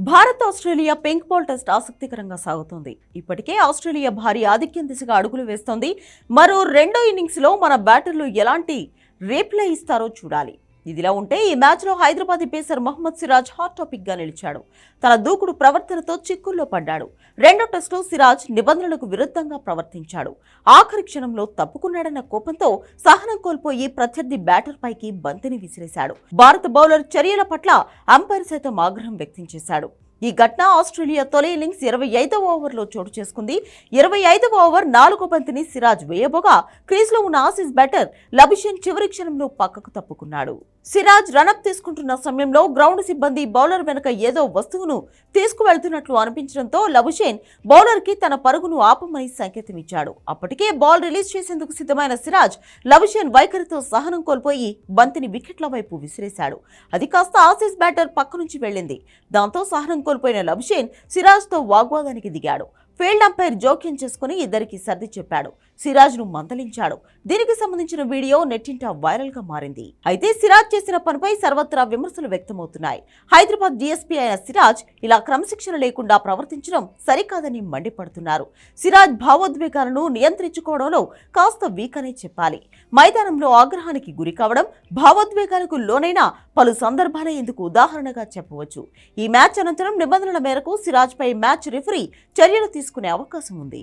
Bharat Australia pink ball test ఆసక్తికరంగా సాగుతోంది. ఇప్పటికే ఆస్ట్రేలియా భారీ ఆధిక్యం దిశగా అడుగులు వేస్తోంది. మరో రెండో ఇన్నింగ్స్ లో మన బ్యాటర్లు ఎలాంటి రీప్లే ఇస్తారో చూడాలి. ఇదిలా ఉంటే ఈ మ్యాచ్ లో Hyderabad pacer Mohammed Siraj hot topic గా నిలిచాడు. తన దూకుడు ప్రవర్తనతో చిక్కుల్లో పడ్డాడు. రెండో టెస్టులో సిరాజ్ నిబంధనలకు విరుద్ధంగా ప్రవర్తించాడు. ఆఖరి క్షణంలో తప్పుకున్నాడన్న కోపంతో సహనం కోల్పోయి ప్రత్యర్థి బ్యాటర్ పైకి బంతిని విసిరేశాడు. భారత బౌలర్ చర్యల పట్ల అంపైర్ సైతం ఆగ్రహం వ్యక్తం చేశాడు. ఈ ఘటన ఆస్ట్రేలియా తొలి ఇన్నింగ్స్ 25వ ఓవర్లో చోటు చేసుకుంది. 25వ ఓవర్ 4వ బంతిని సిరాజ్ వేయబోగా క్రీజ్లో ఉన్న ఆసీస్ బ్యాటర్ లబుషేన్ చివరి క్షణంలో పక్కకు తప్పుకున్నాడు. సిరాజ్ రనప్ తీసుకుంటున్న సమయంలో గ్రౌండ్ సిబ్బంది బౌలర్ వెనుక ఏదో వస్తువును తీసుకువెళ్తున్నట్లు అనిపించడంతో లబుషేన్ బౌలర్ కి తన పరుగును ఆపమని సంకేతం ఇచ్చాడు. అప్పటికే బాల్ రిలీజ్ చేసేందుకు సిద్ధమైన సిరాజ్ లబుషేన్ వైఖరితో సహనం కోల్పోయి బంతిని వికెట్ల వైపు విసిరేశాడు. అది కాస్త ఆసీస్ బ్యాటర్ పక్క నుంచి వెళ్లింది. దాంతో సహనం కోల్పోయిన లబుషేన్ సిరాజ్ తో వాగ్వాదానికి దిగాడు. ఫీల్డ్ అంపైర్ జోక్యం చేసుకుని ఇద్దరికి సర్ది చెప్పాడు. సిరాజ్ ను మందలించాడు. దీనికి సంబంధించిన వీడియో నెట్టింట వైరల్ గా మారింది. అయితే సిరాజ్ చేసిన పనిపై సర్వత్రా విమర్శలు వ్యక్తమవుతున్నాయి. హైదరాబాద్ డీఎస్పీ అయిన సిరాజ్ ఇలా క్రమశిక్షణ లేకుండా ప్రవర్తించడం సరికాదని మండిపడుతున్నారు. సిరాజ్ భావోద్వేగాలను నియంత్రించుకోవడంలో కాస్త వీక్ అనే చెప్పాలి. మైదానంలో ఆగ్రహానికి గురి కావడం భావోద్వేగాలకు లోనైన పలు సందర్భాలే ఇందుకు ఉదాహరణగా చెప్పవచ్చు. ఈ మ్యాచ్ అనంతరం నిబంధనల మేరకు సిరాజ్ పై మ్యాచ్ రిఫరీ చర్యలు తీసుకునే అవకాశం ఉంది.